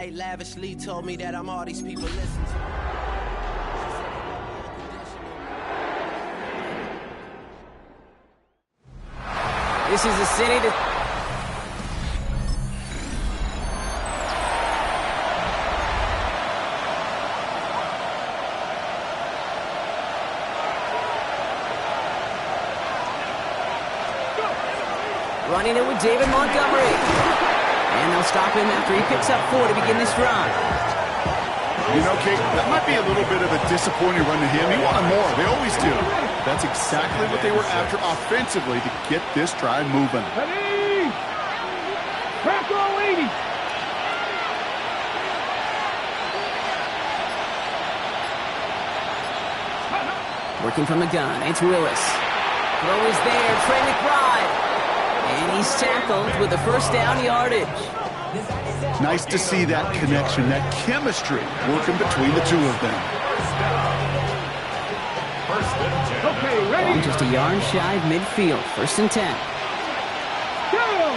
Hey, lavishly told me that I'm all these people listen to. This is a city that... Running it with David Montgomery. And they'll stop him after he picks up 4 to begin this drive. You know, Kate, that might be a little bit of a disappointing run to him. He wanted more. They always do. That's exactly what they were after offensively to get this drive moving. Ready! Crack all 80! Working from the gun, it's Willis. Throw is there, Trey McBride. And he's tackled with the first down yardage. Nice to see that connection, that chemistry working between the two of them. Okay, ready? Ball just a yard shy of midfield. 1st and 10. Go!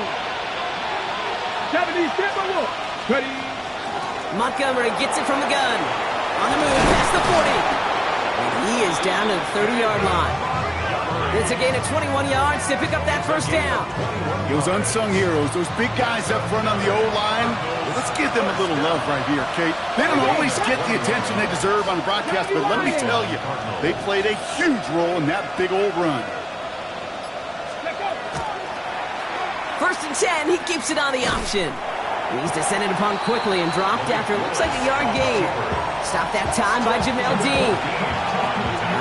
77 wolf. Ready? Montgomery gets it from the gun. On the move, past the 40. And he is down to the 30-yard line. It's a gain of 21 yards to pick up that first down. Those unsung heroes, those big guys up front on the O-line, let's give them a little love right here, Kate. They don't always get the attention they deserve on the broadcast, but let me tell you, they played a huge role in that big old run. 1st and 10, he keeps it on the option. He's descended upon quickly and dropped after it looks like a yard gain. Stopped that time by Jamel Dean.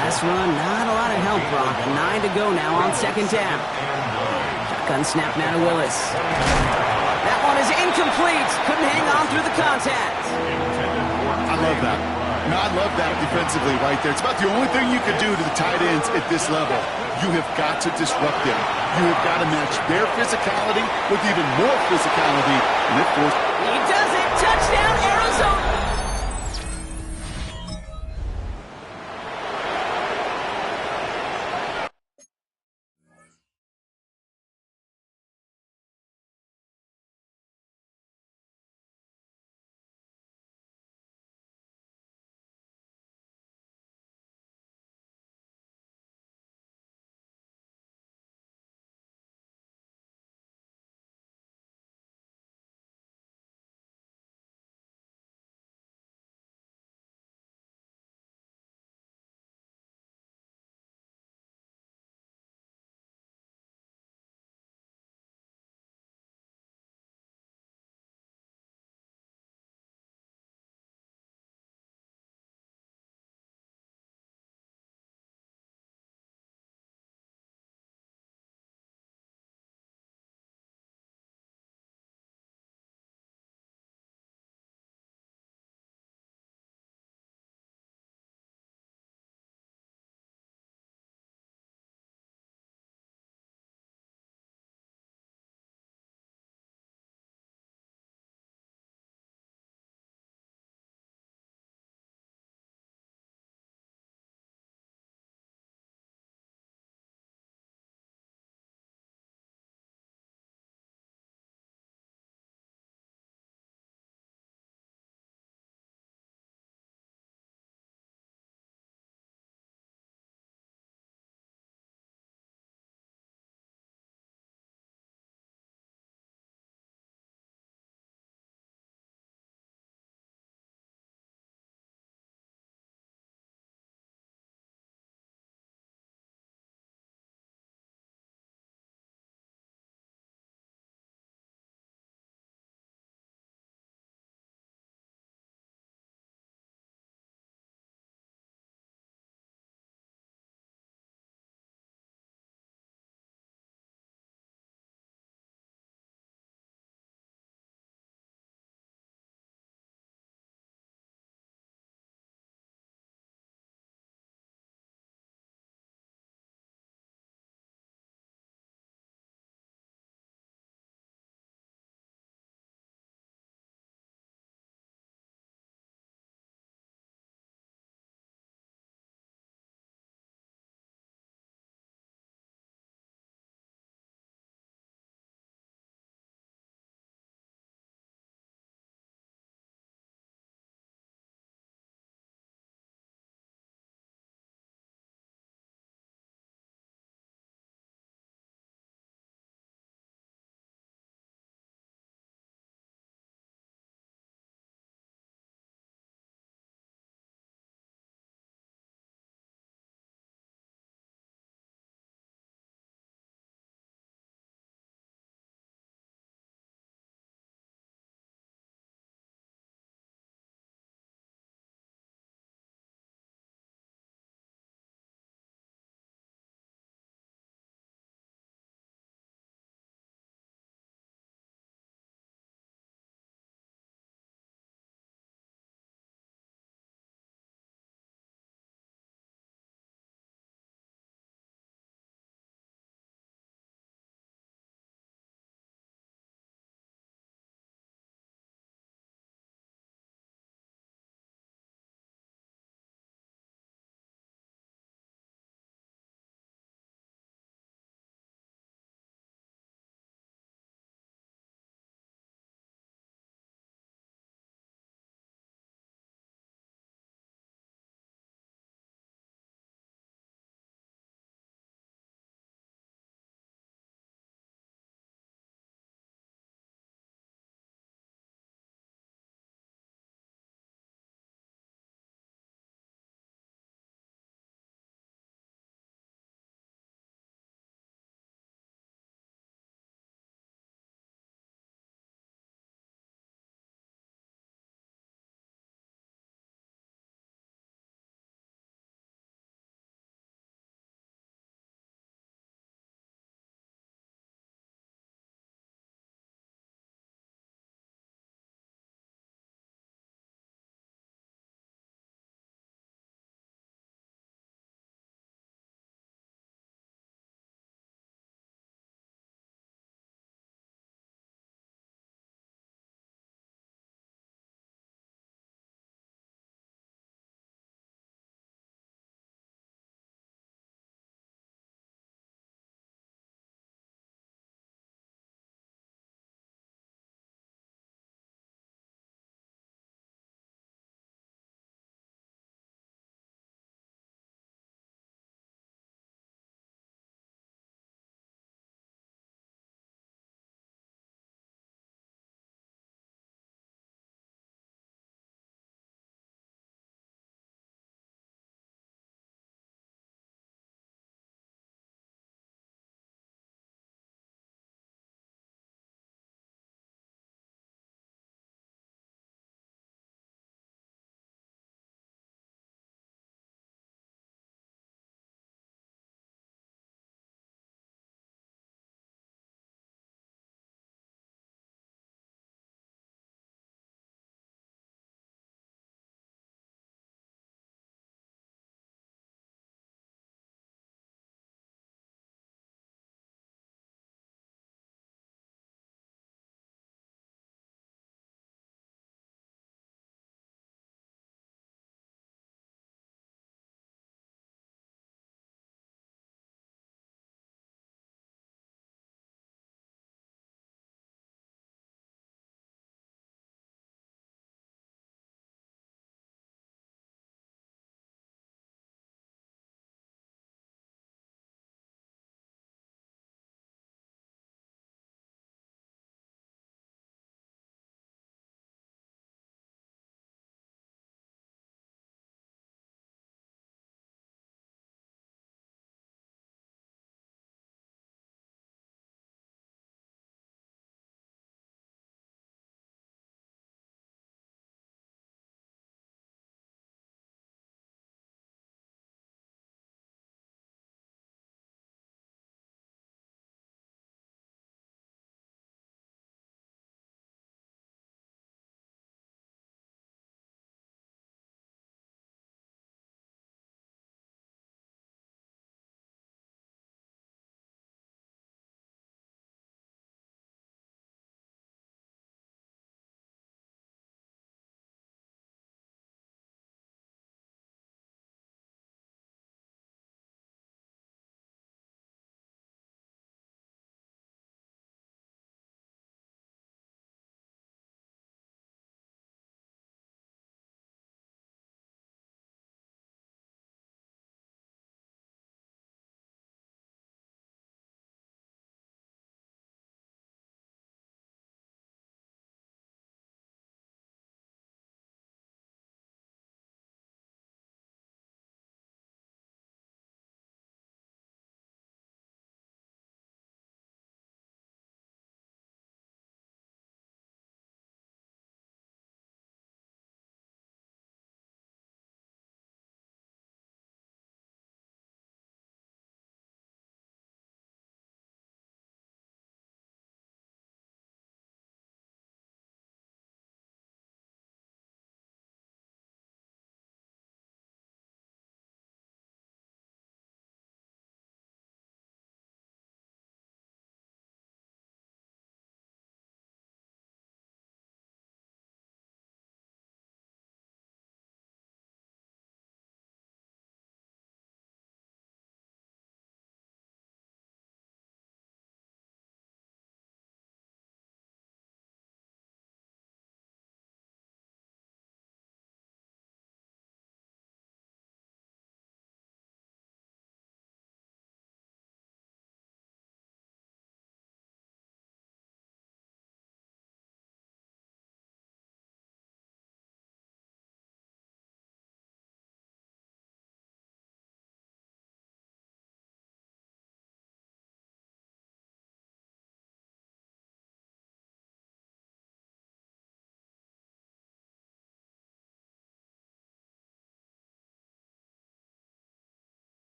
Last run, not a lot of help, Brock. 9 to go now on 2nd down. Shotgun snap now to Willis. That one is incomplete. Couldn't hang on through the contact. I love that. No, I love that defensively right there. It's about the only thing you could do to the tight ends at this level. You have got to disrupt them. You have got to match their physicality with even more physicality. And it forced... He does it. Touchdown, Arizona.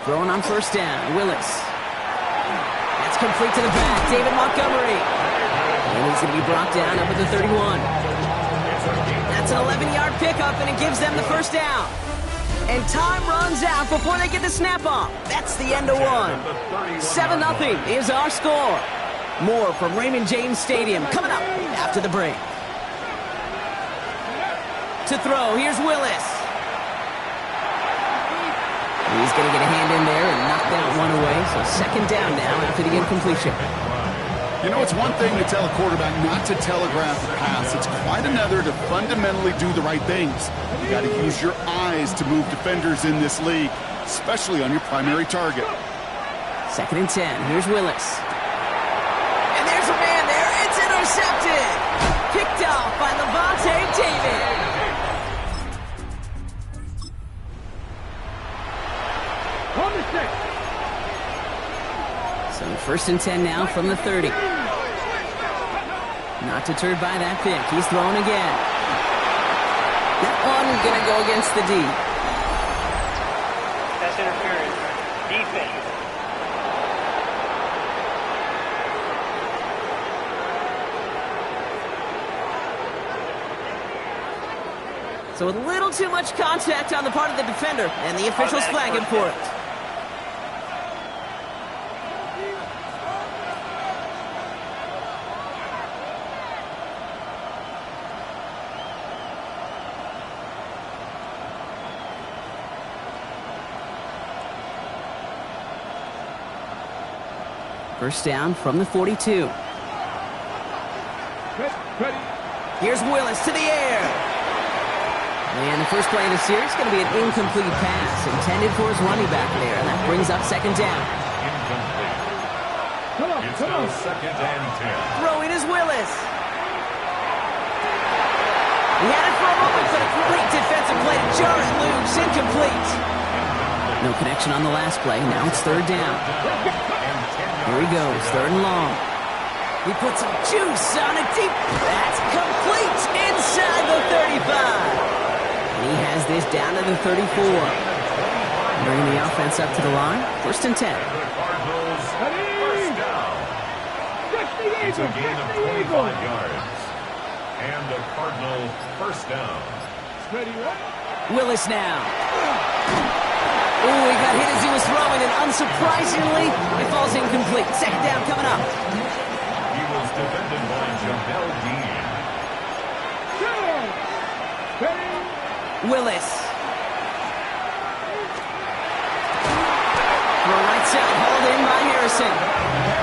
Throwing on first down. Willis. That's complete to the back. David Montgomery. And he's going to be brought down up at the 31. That's an 11-yard pickup, and it gives them the first down. And time runs out before they get the snap off. That's the end of one. 7-0 is our score. More from Raymond James Stadium coming up after the break. To throw, here's Willis. He's going to get a hand in there and knock that one away. So second down now after the incompletion. You know, it's one thing to tell a quarterback not to telegraph the pass. It's quite another to fundamentally do the right things. You got to use your eyes to move defenders in this league, especially on your primary target. Second and 10. Here's Willis. And there's a man there. It's intercepted. Picked off by Levante David. So first and 10 now from the 30. Not deterred by that pick. He's throwing again. That one going to go against the D. That's interference. Defense. So a little too much contact on the part of the defender, and the officials flag him for it. First down from the 42. Here's Willis to the air. And the first play of the series is going to be an incomplete pass intended for his running back there. And that brings up second down. It's now second and 10. Throwing is Willis. He had it for a moment, but a great defensive play to jar it loose. Incomplete. No connection on the last play. Now it's third down. Here he goes, third and long. He puts some juice on it deep. That's complete inside the 35. And he has this down to the 34. Bringing the offense up to the line. First and 10. Cardinals first down. It's a gain of 25 yards. And a Cardinal first down. Willis now. Ooh, he got hit as he was throwing, and unsurprisingly, it falls incomplete. Second down coming up. He was defended by Jamel Dean. Willis. Throw right side, hauled in by Harrison.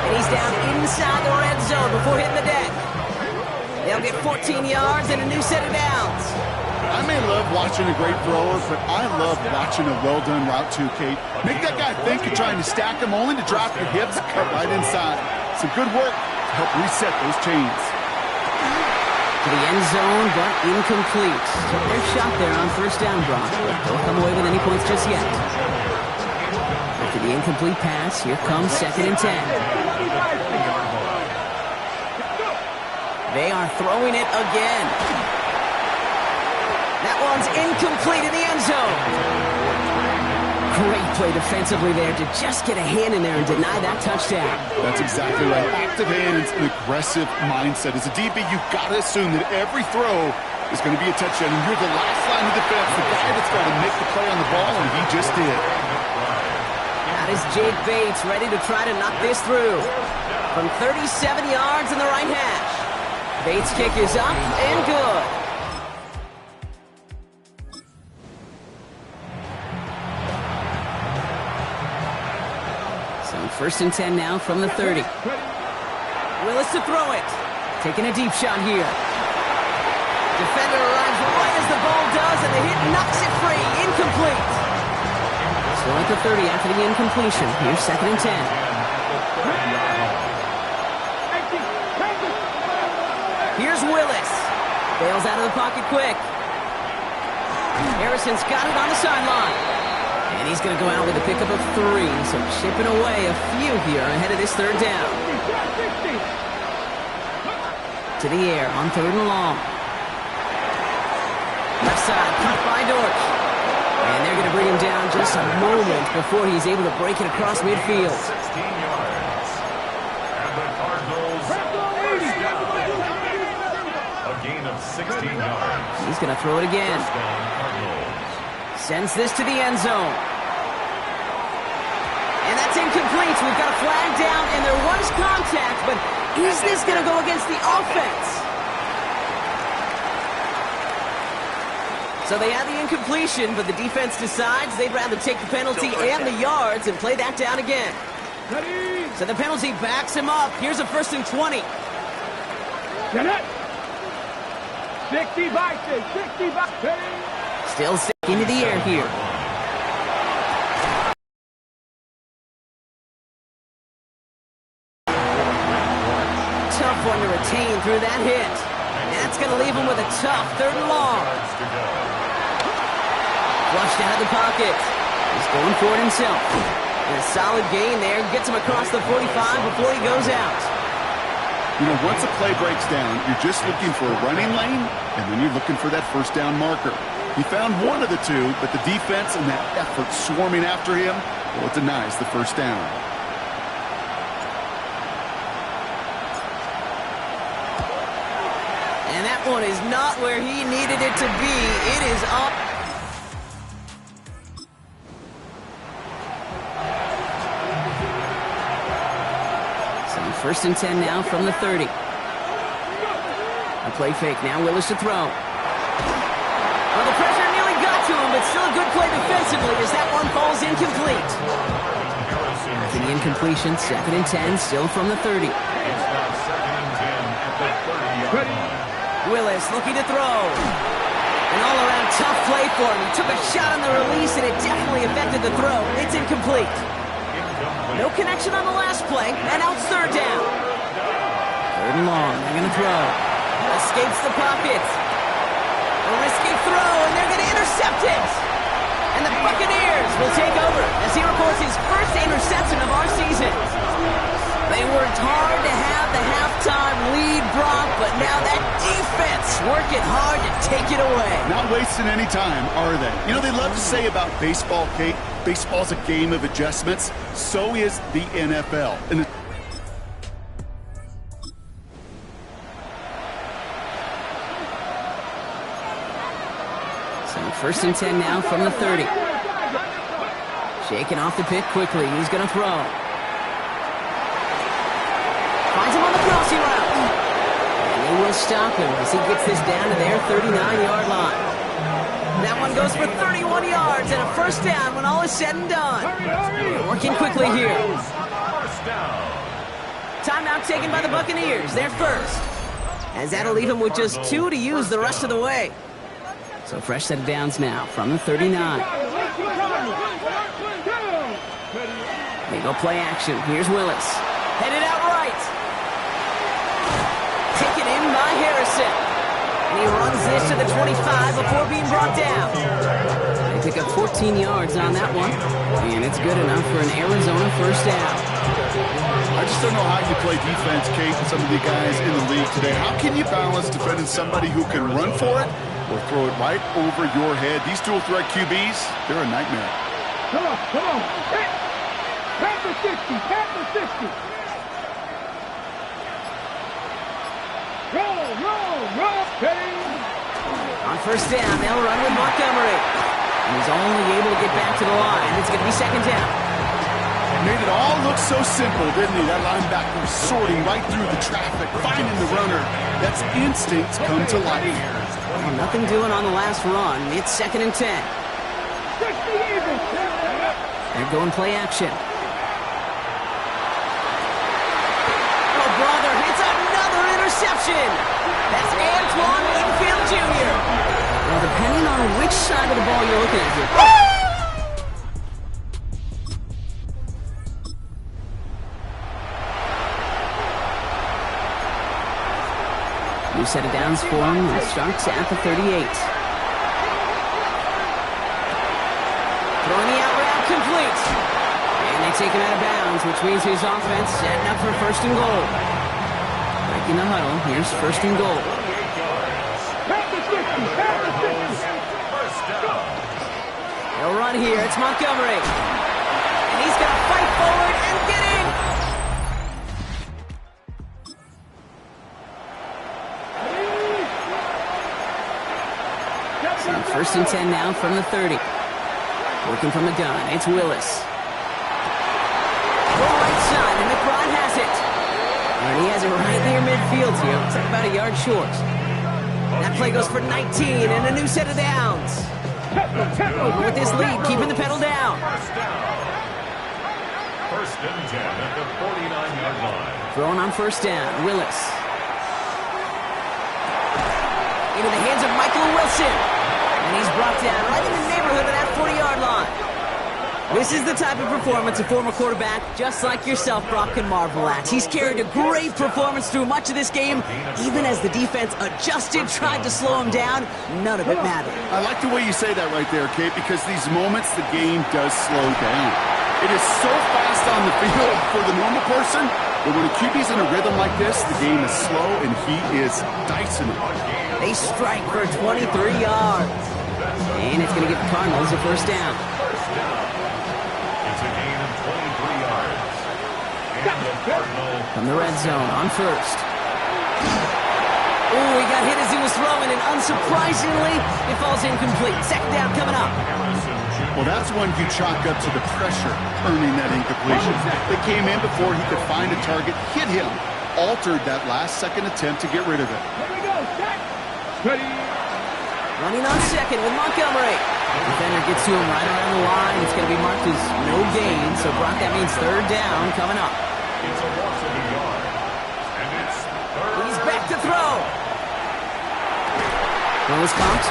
And he's down inside the red zone before hitting the deck. They'll get 14 yards and a new set of downs. I may love watching a great thrower, but I love watching a well-done route too, Kate. Make that guy think you're trying to stack him only to drop your hips and cut right inside. Some good work to help reset those chains. To the end zone, but incomplete. Took their shot there on first down, Brock, but don't come away with any points just yet. After the incomplete pass, here comes second and 10. They are throwing it again. That one's incomplete in the end zone. Great play defensively there to just get a hand in there and deny that touchdown. That's exactly right. Active hands and aggressive mindset. As a DB, you've got to assume that every throw is going to be a touchdown. And you're the last line of defense, the guy that's got to make the play on the ball, and he just did. That is Jake Bates ready to try to knock this through. From 37 yards in the right hash. Bates' kick is up and good. First and 10 now from the 30. Willis to throw it. Taking a deep shot here. Defender arrives right as the ball does, and the hit knocks it free. Incomplete. Still at the 30 after the incompletion. Here's second and 10. Here's Willis. Bails out of the pocket quick. Harrison's got it on the sideline. And he's going to go out with a pickup of 3, so chipping away a few here ahead of this third down. To the air on third and long. Left side, cut by Dortch. And And they're going to bring him down just a moment before he's able to break it across midfield. 16 yards. And the Cardinals first down. A gain of 16 yards. He's going to throw it again. First down, Cardinals. Sends this to the end zone. And that's incomplete. We've got a flag down, and there was contact, but is this going to go against the offense? So they had the incompletion, but the defense decides they'd rather take the penalty and the yards and play that down again. So the penalty backs him up. Here's a 1st and 20. Get it. 65, 65. Still into the air here. Tough one to retain through that hit. That's going to leave him with a tough 3rd and long. Flushed out of the pocket. He's going for it himself. And a solid gain there. Gets him across the 45 before he goes out. You know, once a play breaks down, you're just looking for a running lane, and then you're looking for that 1st down marker. He found one of the two, but the defense and that effort swarming after him, well, it denies the 1st down. And that one is not where he needed it to be. It is up. So 1st and 10 now from the 30. A play fake now. Willis to throw. Well, the pressure nearly got to him, but still a good play defensively as that one falls incomplete. After the incompletion, 2nd and 10, still from the 30. It's now 2nd and 10 at the 30-yard line. Willis looking to throw. An all-around tough play for him. He took a shot on the release, and it definitely affected the throw. It's incomplete. No connection on the last play, and now it's 3rd down. 3rd and long. They're going to throw. Escapes the pocket. A risky throw, and they're going to intercept it. And the Buccaneers will take over as he records his 1st interception of our season. They worked hard to have the halftime lead, Brock, but now that defense working hard to take it away. Not wasting any time, are they? You know, they love to say about baseball, Kate, baseball's a game of adjustments. So is the NFL. And so 1st and 10 now from the 30. Shaking off the pick quickly. He's going to throw. Finds him on the crossing route. And they will stop him as he gets this down to their 39-yard line. That one goes for 31 yards and a 1st down when all is said and done. They're working quickly here. Timeout taken by the Buccaneers. They're first. As that'll leave him with just 2 to use the rest of the way. So fresh set of downs now from the 39. They go play action. Here's Willis. Headed out right. Taken in by Harrison. And he runs this to the 25 before being brought down. They pick up 14 yards on that one. And it's good enough for an Arizona 1st down. I just don't know how you play defense, Kate, with some of the guys in the league today. How can you balance defending somebody who can run for it or throw it right over your head? These dual threat QBs, they're a nightmare. Come on, come on. Pat the 60, pat the 60. Roll, steady. On 1st down, they'll run with Montgomery. And he's only able to get back to the line. It's going to be 2nd down. Made it all look so simple, didn't he? That linebacker sorting right through the traffic, finding the runner. That's instinct come to life. Well, nothing doing on the last run. It's 2nd and 10. They're going play action. Oh, brother, it's another interception. That's Antoine Winfield Jr. Well, depending on which side of the ball you're looking at here. New set of downs for him. It starts at the 38. Throwing the out route complete. And they take him out of bounds, which means his offense setting up for 1st and goal. Breaking the huddle. Here's 1st and goal. They'll here. It's Montgomery. And he's going to fight forward and get in. So first and 10 now from the 30. Working from the gun. It's Willis. Full right side, and McBride has it. And he has it right near midfield here. Looks like about a yard short. That play goes for 19 and a new set of downs. With this lead, keeping the pedal down. First and 10 at the 49-yard line. Throwing on first down, Willis. Into the hands of Michael Wilson. And he's brought down right in the neighborhood of that 40-yard line. This is the type of performance a former quarterback, just like yourself, Brock, can marvel at. He's carried a great performance through much of this game. Even as the defense adjusted, tried to slow him down, none of it mattered. I like the way you say that right there, Kate, because these moments the game does slow down. It is so fast on the field for the normal person, but when a QB's in a rhythm like this, the game is slow and he is dicing it. They strike for 23 yards. And it's going to give the Cardinals a first down. It's a gain of 23 yards. And the Cardinals From the red zone on first. Oh, he got hit as he was throwing, and unsurprisingly, it falls incomplete. Second down coming up. Well, that's one you chalk up to the pressure earning that incompletion. They came in before he could find a target, hit him, altered that last-second attempt to get rid of it. Here we go, set. Ready. Running on second with Montgomery. Defender gets to him right around the line. It's going to be marked as no gain, so Brock, that means third down coming up. It's a loss of a yard. And it's third. He's back to throw. Throw is pumped.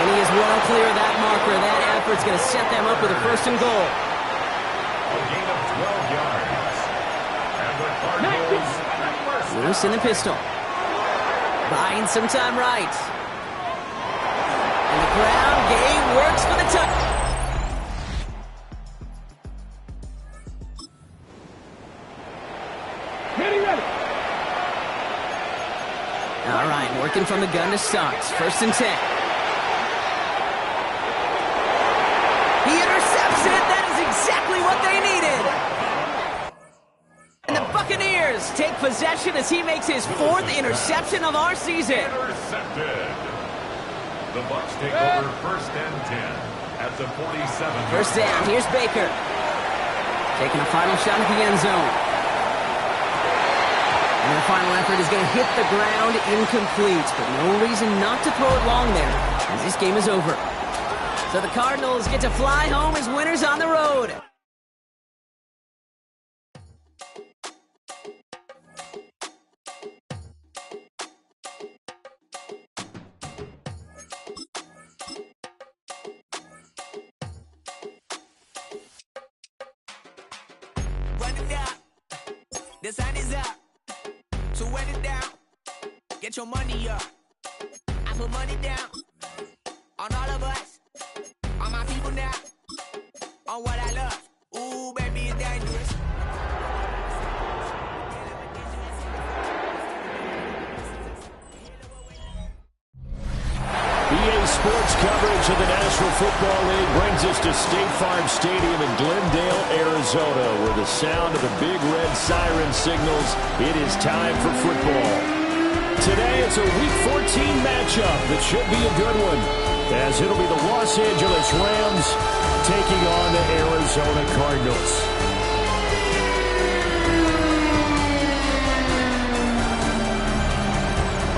And he is well clear of that marker. That effort's going to set them up with a first and goal. A gain of 12 yards. And the Cardinals Lewis in the pistol. Buying some time right. And the ground game works for the touch. Ready. All right, working from the gun to start. First and 10. He intercepts it. That is exactly what they needed. And the Buccaneers take possession as he makes his fourth interception of our season. intercepted. The Bucs take over first and 10 at the 47. First down, here's Baker. Taking a final shot at the end zone. And the final effort is going to hit the ground incomplete, but no reason not to throw it long there, as this game is over. So the Cardinals get to fly home as winners on the road. Run it down. The sun is up. So run it down. Get your money up. I put money down on all of us. On my people now. On what I love. Ooh, baby, it's dangerous. EA Sports coverage of the National Football League brings us to State Farm Stadium in Glendale, Arizona, where the sound of the big red siren signals it is time for football. Today it's a Week 14 matchup that should be a good one, as it'll be the Los Angeles Rams taking on the Arizona Cardinals.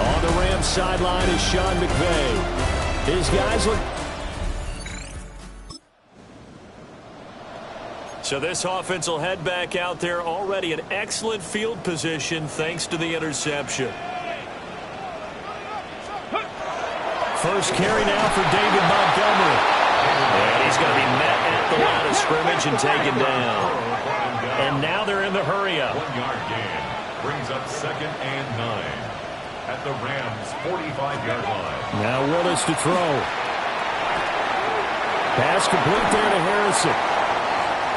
On the Rams sideline is Sean McVay. His guys look... So this offense will head back out there, already in excellent field position thanks to the interception. First carry now for David Montgomery. And he's going to be met at the line of scrimmage and taken down. And now they're in the hurry-up. 1 yard gain brings up second and 9 at the Rams' 45-yard line. Now Willis to throw. Pass complete there to Harrison.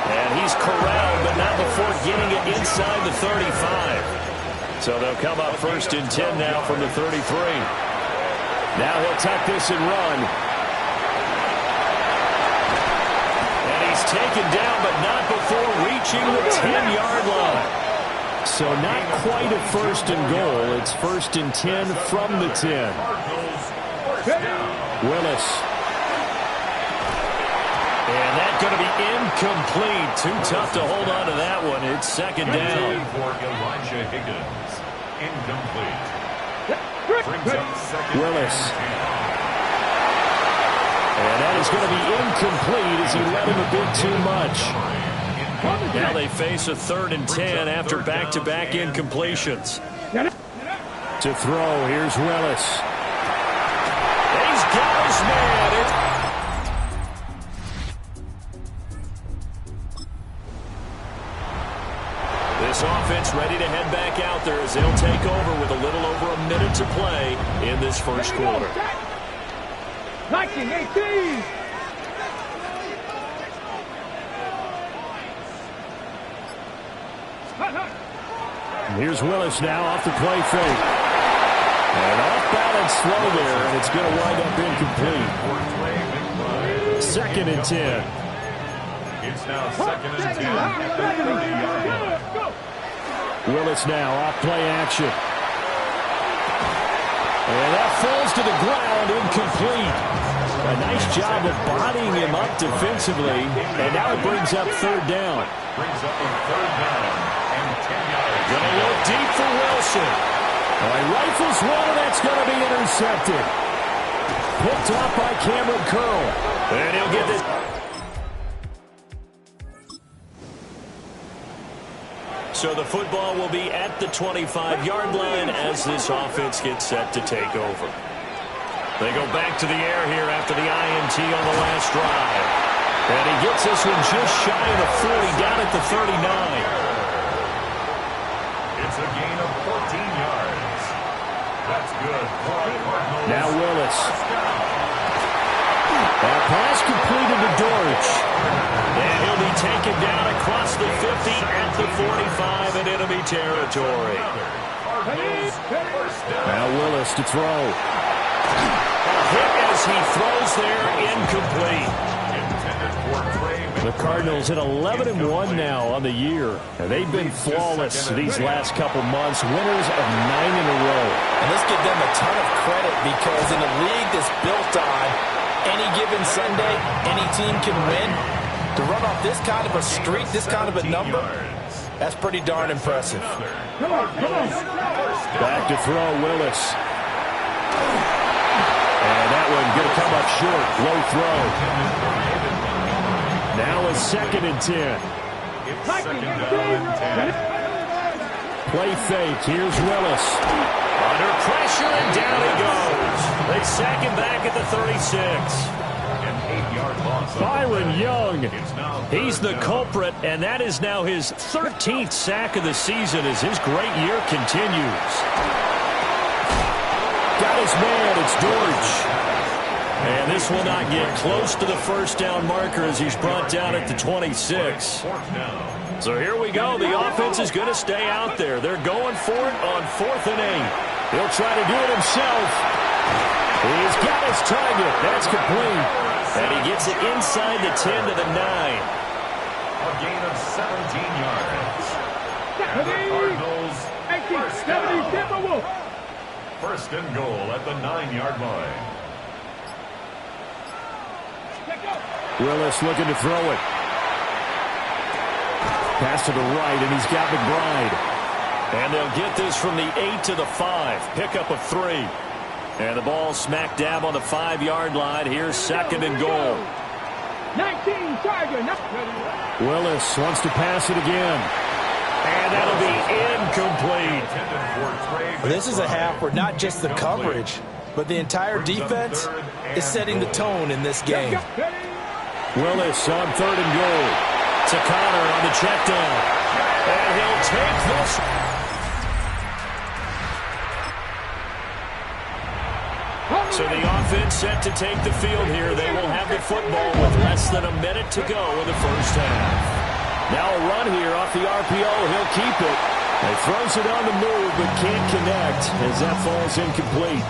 And he's corralled, but not before getting it inside the 35. So they'll come up first and 10 now from the 33. Now he'll tuck this and run. He's taken down, but not before reaching the 10-yard line. So not quite a first and goal. It's first and 10 from the 10. Willis. And that's going to be incomplete. Too tough to hold on to that one. It's second down. For Elijah Higgins. Incomplete. Willis. And that is going to be incomplete as he led him a bit too much. Now they face a 3rd and 10 after back-to-back incompletions. To throw, here's Willis. He's got his man. This offense ready to head back out there as they'll take over with a little over a minute to play in this first quarter. 19-18. Here's Willis now off the play fake. And off-balance throw there, and it's going to wind up incomplete. 2nd and 10. It's now 2nd and 10 at the 30-yard line. Willis now off play action. And that falls to the ground, incomplete. A nice job of bodying him up defensively, and now it brings up 3rd down. Brings up a 3rd down and 10 yards. Gonna look deep for Wilson. He rifles one, and that's going to be intercepted. Picked off by Cameron Curl. And he'll get this. So the football will be at the 25-yard line as this offense gets set to take over. They go back to the air here after the INT on the last drive. And he gets this one just shy of the 40, down at the 39. It's a gain of 14 yards. That's good. Now Willis. That pass completed to Dortch. And he'll be taken down across the 50 at the 45 in enemy territory. Now Willis to throw. A hit as he throws there, incomplete. The Cardinals at 11-1 now on the year. And they've been flawless these last couple months, winners of 9 in a row. And let's give them a ton of credit because in a league that's built on any given Sunday, any team can win. To run off this kind of a streak, this kind of a number, that's pretty darn impressive. Back to throw, Willis. And that one going to come up short. Low throw. Now a 2nd and 10. It's 2nd down and 10. Play fake. Here's Willis. Under pressure, and down he goes. They sack him back at the 36. An 8-yard loss. Byron Young, he's the culprit, and that is now his 13th sack of the season as his great year continues. Got his man, it's Dortch. And this will not get close to the first down marker as he's brought down at the 26. So here we go. The offense is going to stay out there. They're going for it on 4th and 8. He'll try to do it himself. He's got his target. That's complete. And he gets it inside the 10 to the 9. A gain of 17 yards. And the Cardinals first and goal at the 9-yard line. Willis looking to throw it. Pass to the right, and he's got McBride. And they'll get this from the 8 to the 5. Pickup of 3. And the ball smack dab on the 5-yard line. Here's 2nd and goal. 19 target. Willis wants to pass it again. And that'll be incomplete. This is a half where not just the coverage, but the entire defense is setting the tone in this game. Willis on 3rd and goal. To Connor on the check down. And he'll take this. So the offense set to take the field here. They will have the football with less than a minute to go in the first half. Now a run here off the RPO. He'll keep it. He throws it on the move but can't connect as that falls incomplete.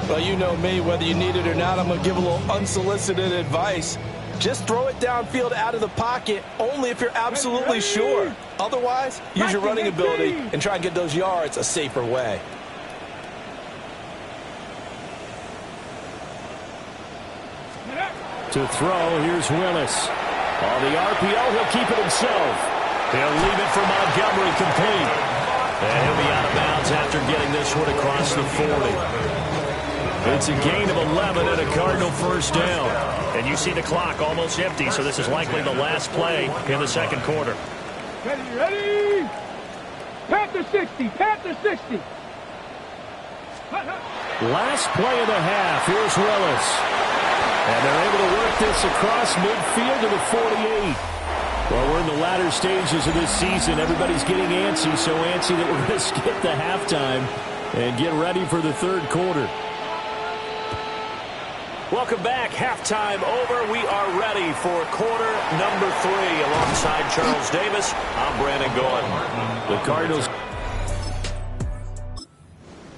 Well, you know me, whether you need it or not, I'm going to give a little unsolicited advice. Just throw it downfield out of the pocket only if you're absolutely sure. Otherwise, use your running ability and try and get those yards a safer way. To throw, here's Willis. On the RPO, he'll keep it himself. He'll leave it for Montgomery, complete. And he'll be out of bounds after getting this one across the 40. It's a gain of 11 and a Cardinal first down. And you see the clock almost empty, so this is likely the last play in the second quarter. Ready? Panther 60, Panther 60. Last play of the half. Here's Willis. And they're able to work this across midfield to the 48. Well, we're in the latter stages of this season. Everybody's getting antsy, so antsy that we're going to skip the halftime and get ready for the third quarter. Welcome back. Halftime over. We are ready for quarter number 3. Alongside Charles Davis, I'm Brandon Gaudin. The Cardinals.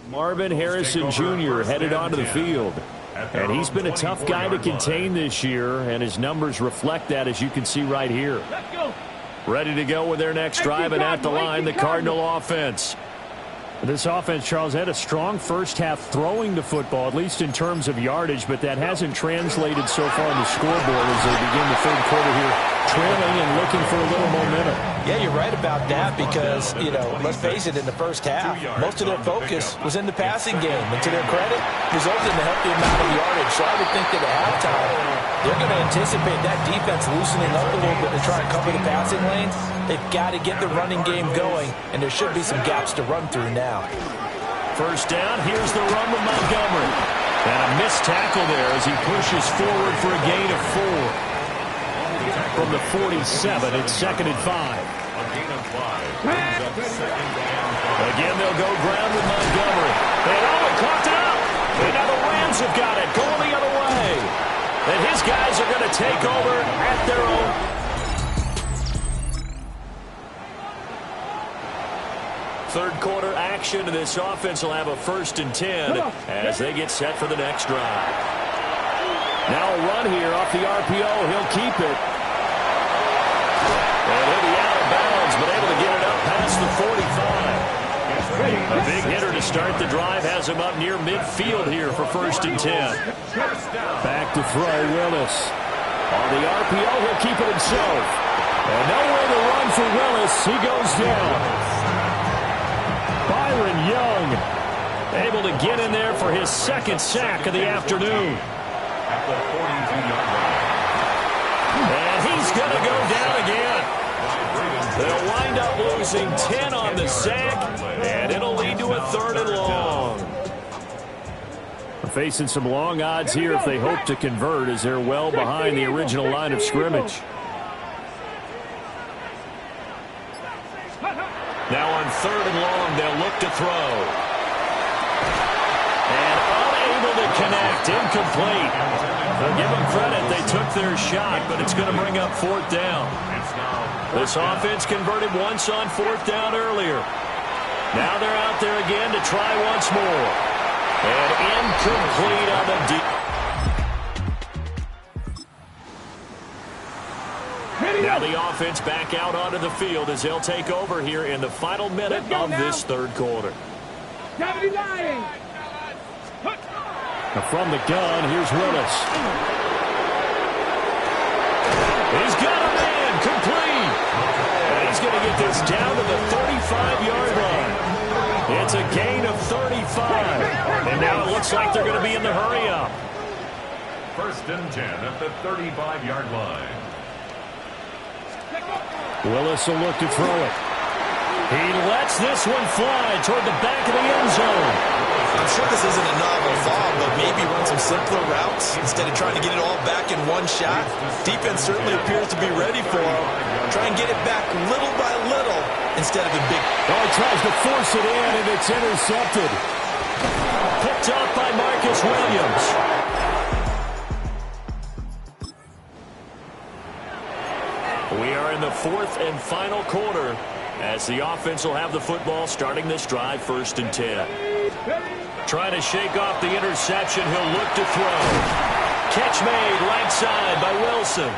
Marvin Harrison Jr. headed onto the field. And he's been a tough guy to contain this year, and his numbers reflect that, as you can see right here. Ready to go with their next drive, and at the line, the Cardinal offense. This offense, Charles, had a strong first half throwing the football, at least in terms of yardage, but that hasn't translated so far on the scoreboard as they begin the third quarter here, trailing and looking for a little momentum. Yeah, you're right about that because, let's face it, in the first half, most of their focus was in the passing game. And to their credit, resulted in a healthy amount of yardage. So I would think that at halftime, they're going to anticipate that defense loosening up a little bit to try and cover the passing lanes. They've got to get the running game going, and there should be some gaps to run through now. First down, here's the run with Montgomery. And a missed tackle there as he pushes forward for a gain of 4. From the 47, it's 2nd and 5. Again, they'll go ground with Montgomery. And he caught it up. And now the Rams have got it, going the other way. And his guys are going to take over at their own. Third quarter action, and this offense will have a 1st and 10 as they get set for the next drive. Now a run here off the RPO. He'll keep it. And he'll be out of bounds, but able to get it up past the 45. A big hitter to start the drive has him up near midfield here for 1st and 10. Back to throw, Willis. On the RPO, he'll keep it himself. And nowhere to run for Willis. He goes down. Byron Young able to get in there for his 2nd sack of the afternoon. And he's going to go down again. They'll wind up losing 10 on the sack, and it'll lead to a 3rd and long. They're facing some long odds here if they hope to convert, as they're well behind the original line of scrimmage. Now on 3rd and long, they'll look to throw. And unable to connect, incomplete. They'll give them credit, they took their shot, but it's going to bring up 4th down. This offense converted once on 4th down earlier. Now they're out there again to try once more. And incomplete on the deep. Now the offense back out onto the field as they'll take over here in the final minute of this third quarter. Now from the gun, here's Willis. He's got a man, complete. And he's going to get this down to the 35-yard line. It's a gain of 35. And now it looks like they're going to be in the hurry-up. 1st and 10 at the 35-yard line. Willis will look to throw it. He lets this one fly toward the back of the end zone. I'm sure this isn't a novel thought, but maybe run some simpler routes instead of trying to get it all back in one shot. Defense certainly appears to be ready for him. Try and get it back little by little instead of in big. Oh, he tries to force it in, and it's intercepted. Picked up by Marcus Williams. We are in the 4th and final quarter as the offense will have the football starting this drive 1st and 10. Trying to shake off the interception. He'll look to throw. Catch made right side by Wilson.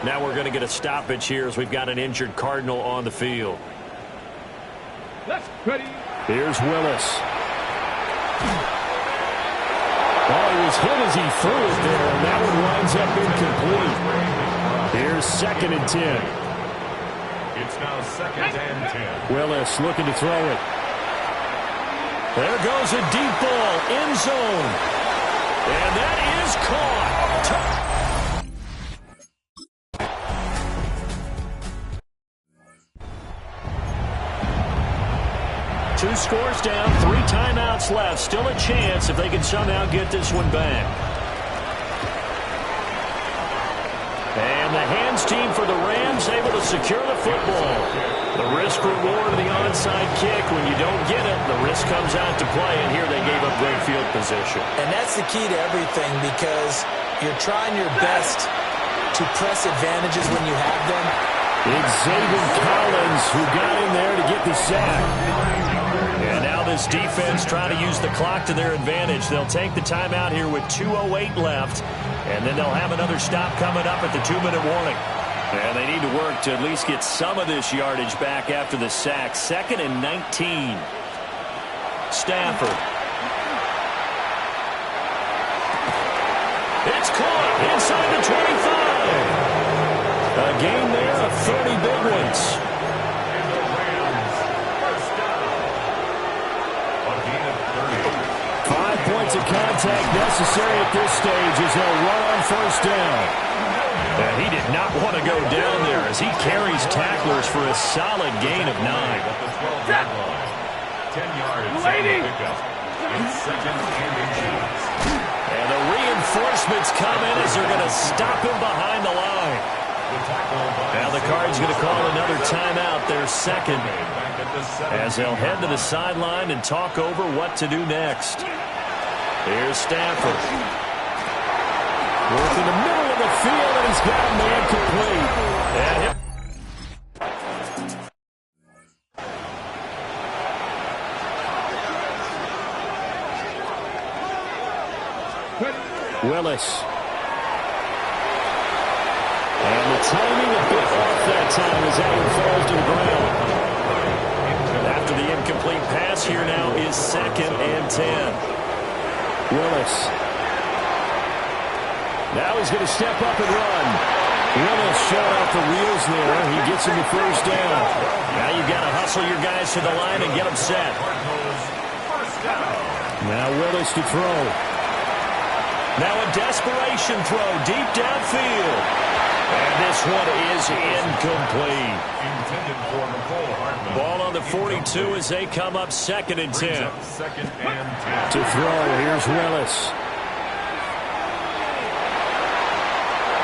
Now we're going to get a stoppage here as we've got an injured Cardinal on the field. Here's Willis. Oh, he was hit as he threw it there, and that one winds up incomplete. Here's 2nd and 10. It's now 2nd and 10. Willis looking to throw it. There goes a deep ball, end zone. And that is caught. Two scores down, 3 timeouts left. Still a chance if they can somehow get this one back. And the hands team for the Rams able to secure the football. The risk reward of the onside kick. When you don't get it, the risk comes out to play. And here they gave up great field position. And that's the key to everything, because you're trying your best to press advantages when you have them. It's Xavier Collins who got in there to get the sack. And now this defense trying to use the clock to their advantage. They'll take the timeout here with 2:08 left. And then they'll have another stop coming up at the 2-minute warning. And they need to work to at least get some of this yardage back after the sack. 2nd and 19. Stafford. It's caught inside the 25. A gain there of 30 big ones. And the Rams, first down. A gain of 30. 5 points of contact necessary at this stage as they'll run on first down. And he did not want to go down there as he carries tacklers for a solid gain of 9. At the 12-yard line. 10 yards on the pickup. It's 2nd and inches. And the reinforcements come in as they're going to stop him behind the line. Now the Cards going to call another timeout, their 2nd, as they'll head to the sideline and talk over what to do next. Here's Stafford. Work in the middle of the field, and he's got a man complete. And Willis. And the timing a bit off that time as that one falls to the ground. after the incomplete pass, here now is 2nd and 10. Willis. Now he's going to step up and run. Willis showing out the wheels there. He gets him the first down. Now you've got to hustle your guys to the line and get them set. Now Willis to throw. Now a desperation throw deep downfield. And this one is incomplete. Intended for Nicole Hartman. Ball on the 42 as they come up 2nd and 10. 2nd and 10. To throw, here's Willis.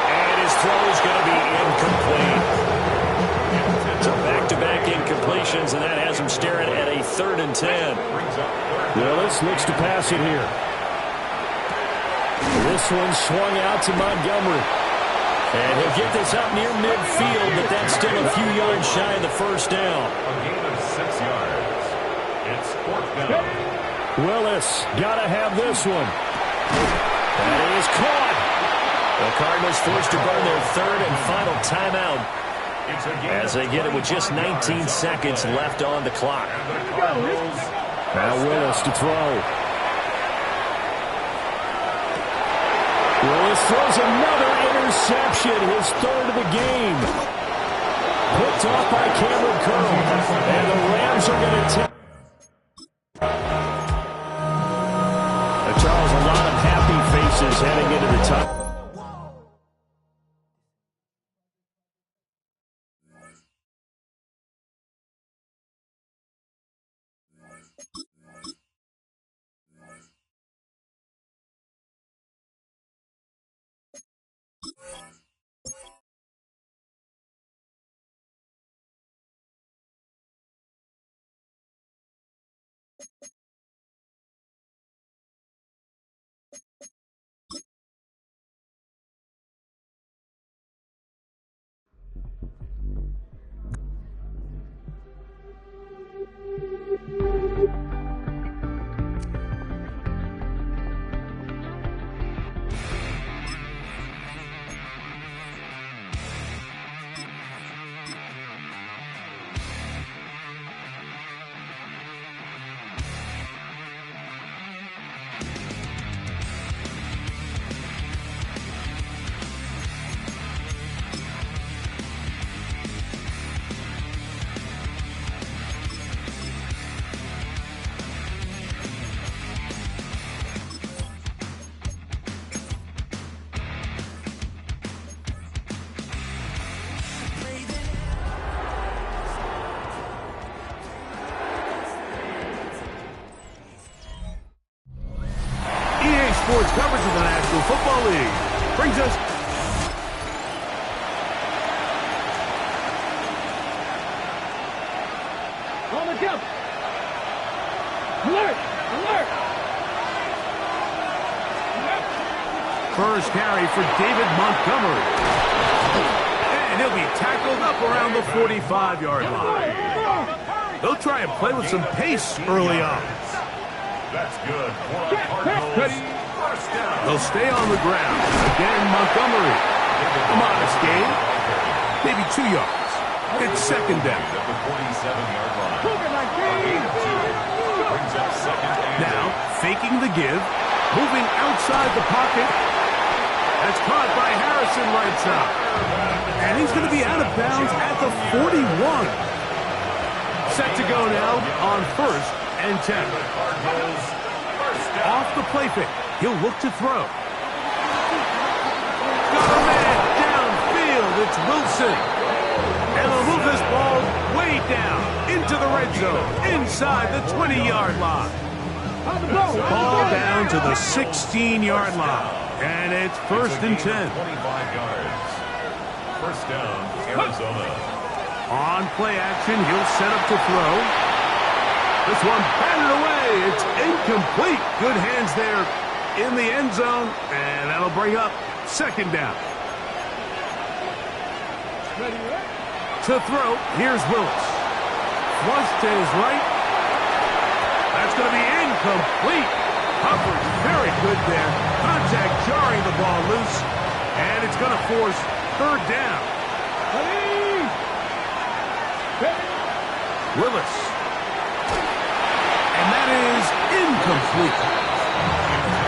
And his throw is going to be incomplete. So back-to-back incompletions, and that has him staring at a 3rd and 10. Willis looks to pass it here. This one swung out to Montgomery. And he'll get this up near midfield, but that's still a few yards shy of the first down. A gain of 6 yards. It's 4th down. Willis got to have this one. That is caught. The Cardinals forced to burn their 3rd and final timeout as they get it with just 19 seconds left on the clock. Now Willis to throw. Willis throws another interception, his 3rd of the game. Picked off by Cameron Curl. And the Rams are going to take. Charles, a lot of happy faces heading into the top. first carry for David Montgomery. And he'll be tackled up around the 45-yard line. They'll try and play with some pace early on. That's good for the Cardinals. First down. They'll stay on the ground. Again, Montgomery. A modest gain. Maybe 2 yards. It's second down. At the 47-yard line. Brings up second and now, faking the give. Moving outside the pocket. That's caught by Harrison right side. And he's going to be out of bounds at the 41. Set to go now on first and 10. Off the play fake. He'll look to throw. Got a man downfield. It's Wilson. And they'll move this ball way down into the red zone, inside the 20-yard line. Ball down to the 16-yard line. And it's first and 10. 25 yards. First down, Arizona. On play action, he'll set up to throw. This one batted away. It's incomplete. Good hands there in the end zone. And that'll bring up second down. To throw, here's Willis. Flush to his right. That's going to be incomplete. Coverage very good there. Contact jarring the ball loose. And it's going to force third down. Willis. And that is incomplete.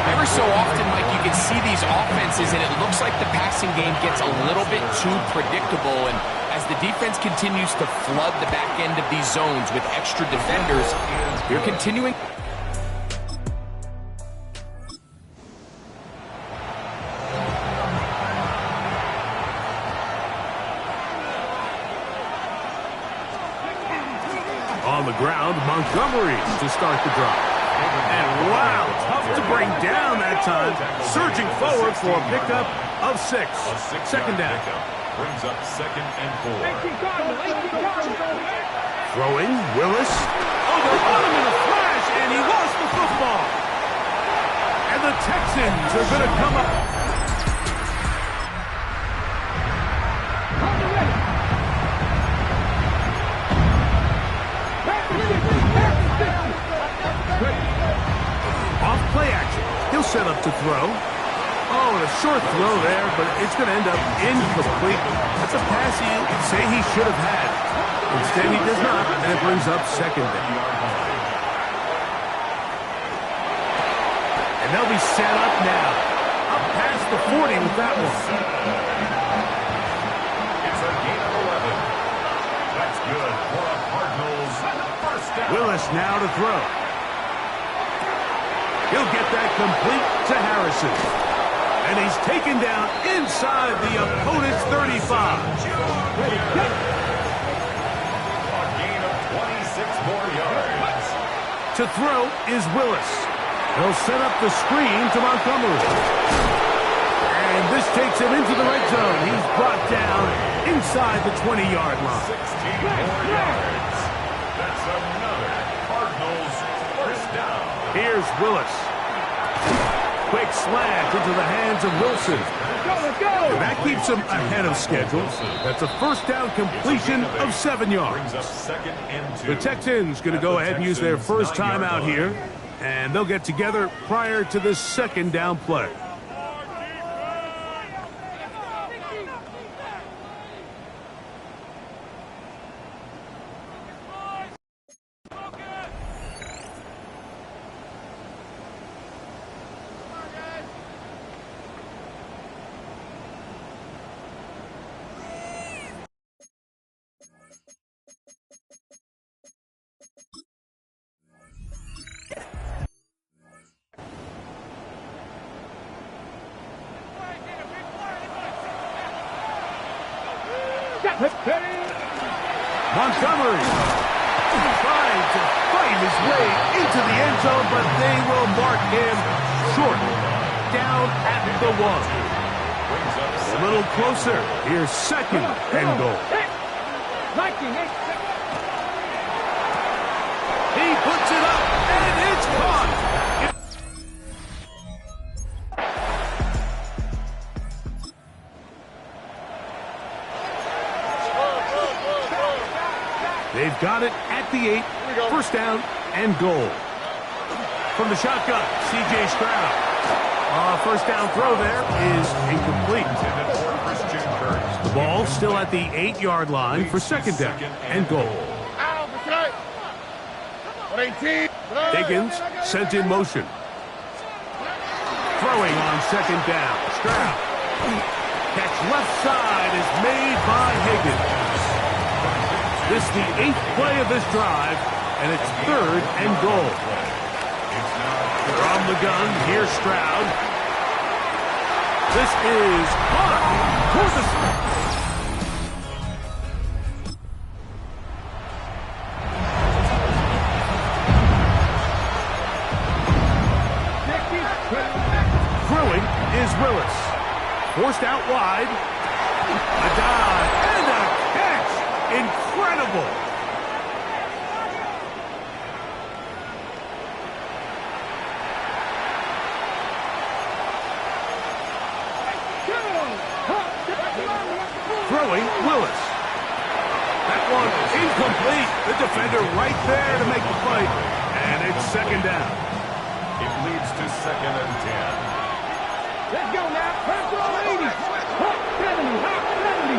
Ever so often, Mike, you can see these offenses, and it looks like the passing game gets a little bit too predictable. And as the defense continues to flood the back end of these zones with extra defenders, they're continuing. On the ground, Montgomery to start the drive. And wow, tough to bring down that time. Surging forward for a pickup of 6. Second down. Brings up second and 4. Throwing, Willis. Oh, they're on him in a flash, and he lost the football. And the Texans are going to come up. Off play action. He'll set up to throw. Oh, and a short throw there, but it's going to end up incomplete. That's a pass he'd say he should have had. Instead, he does not, and it brings up second down. And they'll be set up now. Up past the 40 with that one. It's a gain of 11. That's good for the Cardinals. First down. Willis now to throw. He'll get that complete to Harrison. And he's taken down inside the opponent's 35. A gain of 26 more yards. To throw is Willis. He'll set up the screen to Montgomery. And this takes him into the red zone. He's brought down inside the 20-yard line. 16 more yards. That's another Cardinals first down. Here's Willis. Quick slant into the hands of Wilson. And that keeps him ahead of schedule. That's a first down completion of 7 yards. Brings up second and 2. The Texans going to go ahead and use their first time out here. And they'll get together prior to this second down play. Montgomery trying to fight his way into the end zone, but they will mark him short. Down at the 1. A little closer. Here's second and goal. He puts it up, and it's caught. They've got it at the 8. First down and goal. From the shotgun, C.J. Stroud. First down throw there is incomplete. The ball still at the 8-yard line for second down and goal. Higgins sent in motion. Throwing on second down. Stroud. Catch left side is made by Higgins. This is the 8th play of this drive, and it's third and goal. From the gun, here's Stroud. This is caught. Towards the throwing is Willis. Forced out wide. A dive and a catch. Incredible. Throwing Willis. That one incomplete. The defender right there to make the play. And it's second down. It leads to second and 10. Let's go now. Control 80. Hot 70. Hot 70.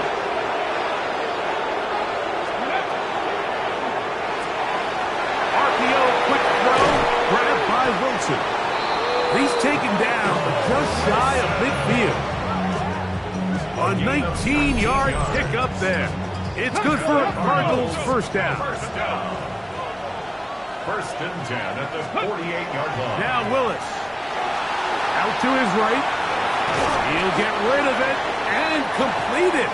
RPO quick throw. Grabbed by Wilson. He's taken down just shy of midfield. A 19-yard pickup there. It's good for a Cardinals first down. First and 10 at the 48-yard line. Now Willis. Out to his right. He'll get rid of it and complete it.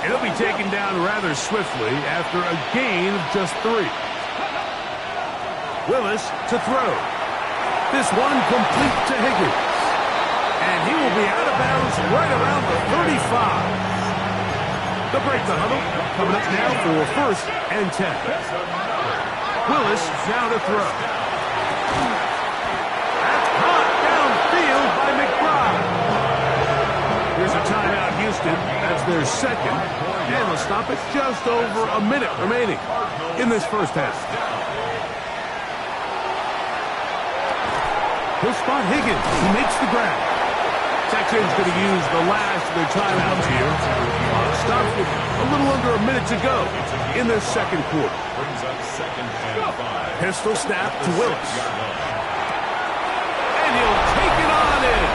It'll be taken down rather swiftly after a gain of just 3. Willis to throw. This one complete to Higgins. And he will be out of bounds right around the 35. They'll break the huddle. Coming up now for first and 10. Willis now to throw. That's caught downfield by McBride. Here's a timeout, Houston. That's their second. And they'll stop it just over a minute remaining in this first half. He'll spot Higgins. He makes the grab. Texans going to use the last of their timeouts here. Stops with a little under a minute to go in the second quarter. Brings up second and 5. Pistol snap to Willis. And he'll take it on in.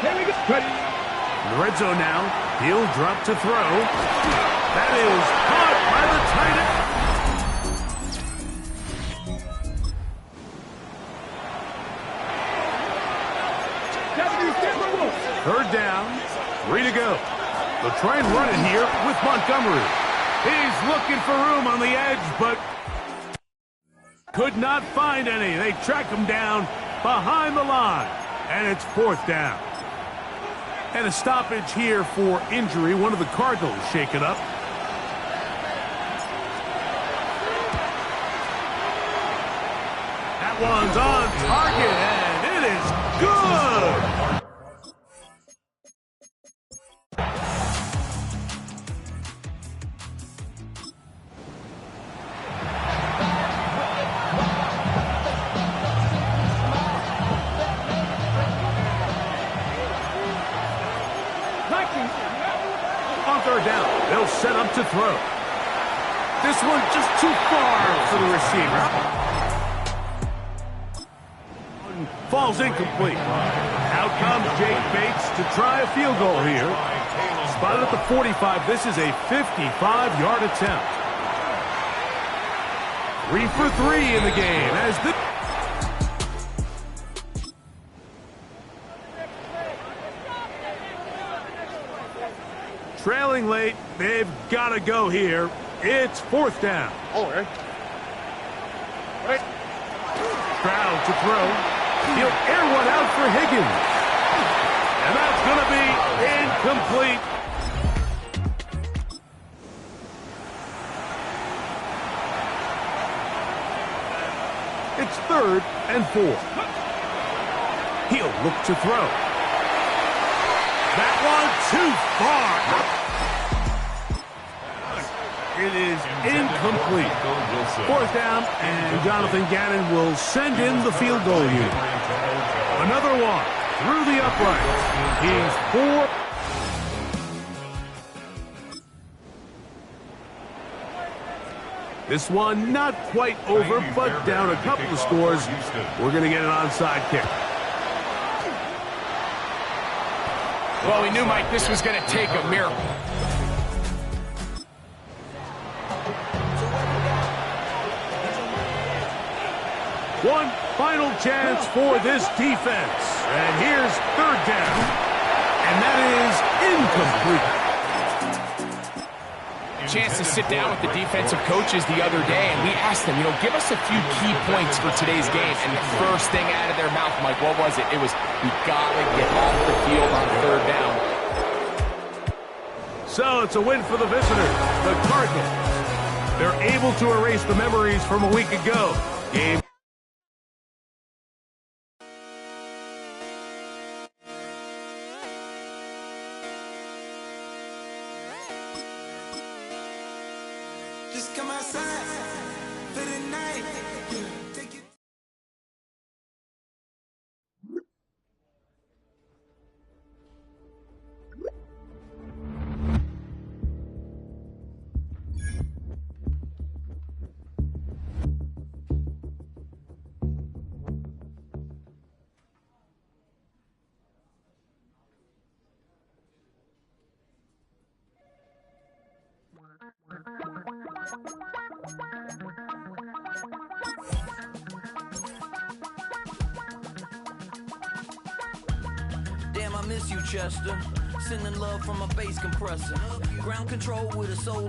Here we go. In the red zone now. He'll drop to throw. That is caught by the tight end. Third down, 3 to go. They'll try and run it here with Montgomery. He's looking for room on the edge, but could not find any. They track him down behind the line, and it's fourth down. And a stoppage here for injury. One of the Cardinals shaken up. That one's on target, and it is good. On third down, they'll set up to throw. This one just too far for the receiver. Falls incomplete. Out comes Jake Bates to try a field goal here. Spotted at the 45. This is a 55-yard attempt. 3 for 3 in the game as the trailing late. They've got to go here. It's fourth down. Stroud to throw. He'll air one out for Higgins. And that's going to be incomplete. It's third and 4. He'll look to throw. That one too far. It is incomplete. Fourth down, and Jonathan Gannon will send in the field goal unit. Another one through the uprights. He's 4. This one not quite over, but down a couple of scores. We're going to get an onside kick. Well, we knew, Mike, this was going to take a miracle. One final chance for this defense. And here's third down. And that is incomplete. Chance to sit down with the defensive coaches the other day, and we asked them, give us a few key points for today's game. And the first thing out of their mouth, Mike, what was it? It was, we got to get off the field on third down. So it's a win for the visitors, the Cardinals. They're able to erase the memories from a week ago. Game. Just come outside for the night. Take it. Damn, I miss you, Chester. Sending love from a bass compressor. Ground control with a soul.